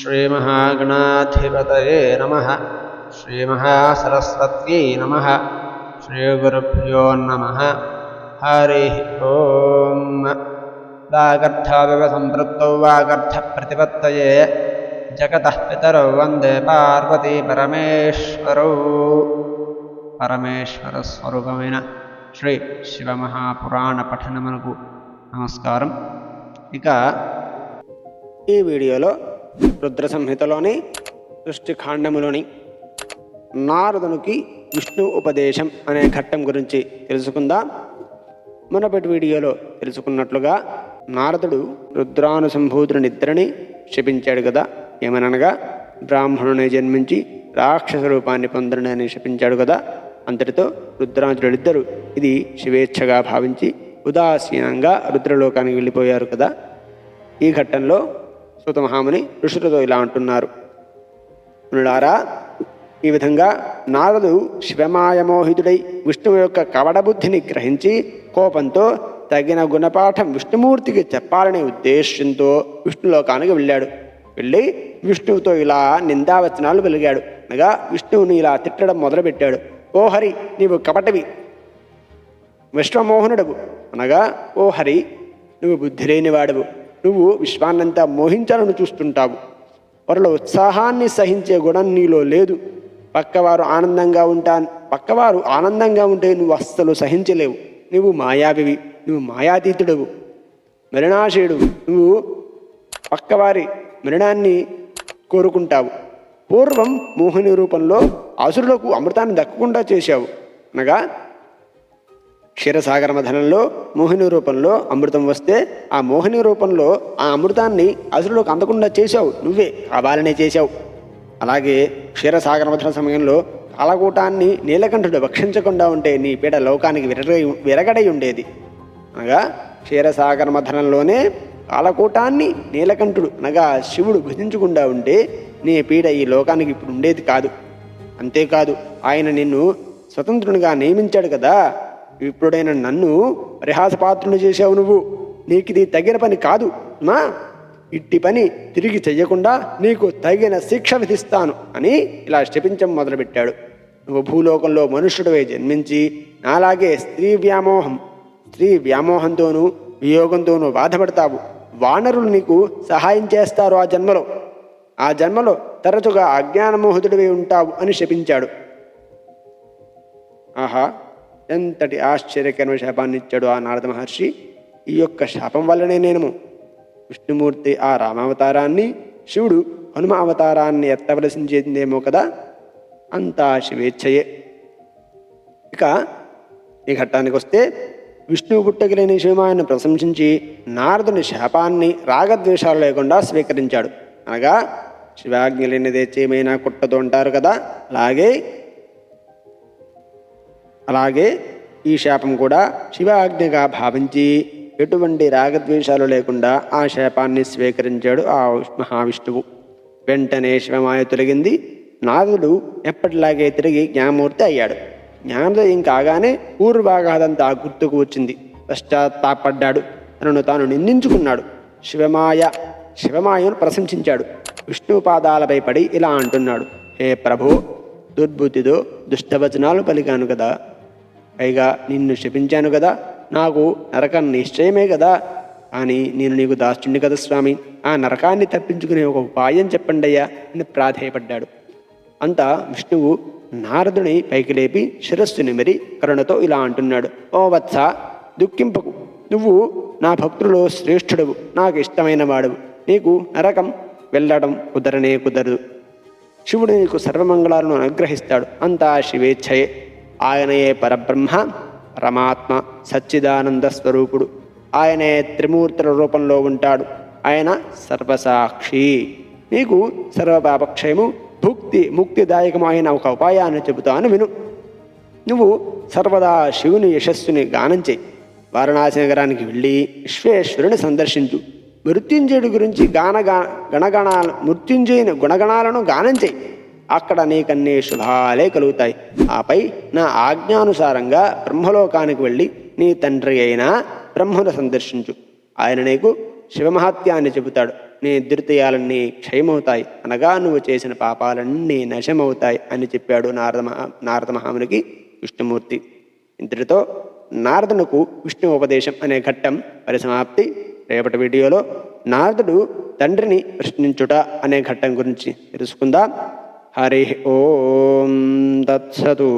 श्रीमहागणाधिपतये नमः। श्रीमहासरस्वत्यै नमः। श्रीगुरुभ्यो नमः। हरिः ओम्। वागर्थाविव सम्पृक्तौ वागर्थप्रतिपत्तये जगतः पितरौ वन्दे पार्वती परमेश्वरौ। పరమేశ్వరస్వరూపమైన శ్రీ శివమహాపురాణ పఠనమునకు నమస్కారం. ఇక ఈ వీడియోలో రుద్ర సంహితలోని సృష్టికాండములోని నారదునికి విష్ణు ఉపదేశం అనే ఘట్టం గురించి తెలుసుకుందాం. మునుపటి వీడియోలో తెలుసుకున్నట్లుగా నారదుడు రుద్రానుసంభూతునిద్దరిని శపించాడు కదా. ఏమనగా బ్రాహ్మణుని జన్మించి రాక్షస రూపాన్ని పొందడని శపించాడు కదా. అంతటితో రుద్రాంచుడిద్దరు ఇది శివేచ్ఛగా భావించి ఉదాసీనంగా రుద్రలోకానికి వెళ్ళిపోయారు కదా. ఈ ఘట్టంలో సూత మహాముని ఋషులతో ఇలా అంటున్నారు: మునులారా, ఈ విధంగా నారదు శివమాయమోహితుడై విష్ణువు యొక్క కవడబుద్ధిని గ్రహించి కోపంతో తగిన గుణపాఠం విష్ణుమూర్తికి చెప్పాలనే ఉద్దేశంతో విష్ణులోకానికి వెళ్ళాడు. వెళ్ళి విష్ణువుతో ఇలా నిందావచనాలు వెలిగాడు. అనగా విష్ణువుని ఇలా తిట్టడం మొదలుపెట్టాడు. ఓ హరి, నీవు కపటవి, విశ్వమోహనుడవు. అనగా ఓ హరి, నువ్వు బుద్ధి లేనివాడవు. నువ్వు విశ్వాన్నంతా మోహించాలని చూస్తుంటావు. వారిలో ఉత్సాహాన్ని సహించే గుణం నీలో లేదు. పక్కవారు ఆనందంగా ఉంటే నువ్వు అస్సలు సహించలేవు. నువ్వు మాయావివి, నువ్వు మాయాతీతుడవు, మరణాశయుడు. నువ్వు పక్కవారి మరణాన్ని కోరుకుంటావు. పూర్వం మోహిని రూపంలో అసురులకు అమృతాన్ని దక్కకుండా చేశావు. అనగా క్షీరసాగర మథనంలో మోహిని రూపంలో అమృతం వస్తే ఆ మోహిని రూపంలో ఆ అమృతాన్ని అసురులకు అందకుండా చేశావు. నువ్వే కావాలనే చేశావు. అలాగే క్షీరసాగర మథన సమయంలో కాలకూటాన్ని నీలకంఠుడు భక్షించకుండా ఉంటే నీ పీడ లోకానికి విరగడై ఉండేది. అనగా క్షీరసాగర మథనంలోనే కాలకూటాన్ని నీలకంఠుడు అనగా శివుడు భుజించకుండా ఉంటే నీ పీడ ఈ లోకానికి ఇప్పుడు ఉండేది కాదు. అంతేకాదు, ఆయన నిన్ను స్వతంత్రునిగా నియమించాడు కదా. ఇప్పుడైనా నన్ను పరిహాసపాత్రుని చేశావు. నువ్వు నీకు ఇది తగిన పని కాదు. ఇట్టి పని తిరిగి చెయ్యకుండా నీకు తగిన శిక్ష విధిస్తాను అని ఇలా శపించం మొదలుపెట్టాడు. నువ్వు భూలోకంలో మనుష్యుడివై జన్మించి నాలాగే స్త్రీ వ్యామోహంతోనూ వియోగంతోనూ బాధపడతావు. వానరులు నీకు సహాయం చేస్తారు. ఆ జన్మలో తరచుగా అజ్ఞానమోహితుడివై ఉంటావు అని శపించాడు. ఆహా, ఎంతటి ఆశ్చర్యకరమైన శాపాన్ని ఇచ్చాడు ఆ నారద మహర్షి. ఈ యొక్క శాపం వల్లనే నేను విష్ణుమూర్తి ఆ రామావతారాన్ని, శివుడు హనుమ అవతారాన్ని ఎత్తవలసిందేమో కదా. అంతా శివేచ్ఛయే. ఇక ఈ ఘట్టానికి వస్తే విష్ణువు పుట్టగలేని శివమాయను ప్రశంసించి నారదుని శాపాన్ని రాగద్వేషాలు లేకుండా స్వీకరించాడు. అనగా శివాజ్ఞ లేనిదే చేమైనా కుట్టదు అంటారు కదా. అలాగే ఈ శాపం కూడా శివాజ్ఞగా భావించి ఎటువంటి రాగద్వేషాలు లేకుండా ఆ శాపాన్ని స్వీకరించాడు ఆ మహావిష్ణువు. వెంటనే శివమాయ తొలగింది. నారదుడు ఎప్పటిలాగే తిరిగి జ్ఞానమూర్తి అయ్యాడు. జ్ఞానోదయం కాగానే పూర్వాగాదంతా గుర్తుకు వచ్చింది. పశ్చాత్తాపడ్డాడు. తనను తాను నిందించుకున్నాడు. శివమాయను ప్రశంసించాడు. విష్ణు పాదాలపై పడి ఇలా అంటున్నాడు: హే ప్రభు, దుర్బుద్ధితో దుష్టవచనాలు పలికాను కదా. పైగా నిన్ను శపించాను కదా. నాకు నరకం నిశ్చయమే కదా. కానీ నేను నీకు దాస్తుని కదా స్వామి. ఆ నరకాన్ని తప్పించుకునే ఒక ఉపాయం చెప్పండి అయ్యా అని ప్రాధేయపడ్డాడు. అంతా విష్ణువు నారదుని పైకి లేపి శిరస్సు నిమిరి కరుణతో ఇలా అంటున్నాడు: ఓ వత్స, దుఃఖింపకు. నువ్వు నా భక్తులలో శ్రేష్ఠుడవు, నాకు ఇష్టమైన వాడవు. నీకు నరకం వెళ్ళడం కుదరదు. శివుడు నీకు సర్వమంగళాలను అనుగ్రహిస్తాడు. అంతా శివేచ్ఛయే. ఆయనయే పరబ్రహ్మ, పరమాత్మ, సచ్చిదానంద స్వరూపుడు. ఆయనే త్రిమూర్తుల రూపంలో ఉంటాడు. ఆయన సర్వసాక్షి. నీకు సర్వపాపక్షయము ముక్తిదాయకమైన ఒక ఉపాయాన్ని చెబుతాను విను. నువ్వు సర్వదా శివుని యశస్సుని గానం చేయి. వారణాసి నగరానికి వెళ్ళి విశ్వేశ్వరుని సందర్శించు. మృత్యుంజయుడి గురించి మృత్యుంజయుని గుణగణాలను గానం చేయి. అక్కడ నీకన్నీ శుభాలే కలుగుతాయి. ఆపై నా ఆజ్ఞానుసారంగా బ్రహ్మలోకానికి వెళ్ళి నీ తండ్రి అయిన బ్రహ్మను సందర్శించు. ఆయన నీకు శివమహత్యాన్ని చెబుతాడు. నీ దురితయాలన్నీ క్షయమవుతాయి, అనగా నువ్వు చేసిన పాపాలన్నీ నశమవుతాయి అని చెప్పాడు నారద మహామునికి విష్ణుమూర్తి. ఇంతటితో నారదునకు విష్ణు ఉపదేశం అనే ఘట్టం పరిసమాప్తి. రేపటి వీడియోలో నారదుడు తండ్రిని ప్రశ్నించుట అనే ఘట్టం గురించి తెలుసుకుందాం. హరి ఓం తత్సతు.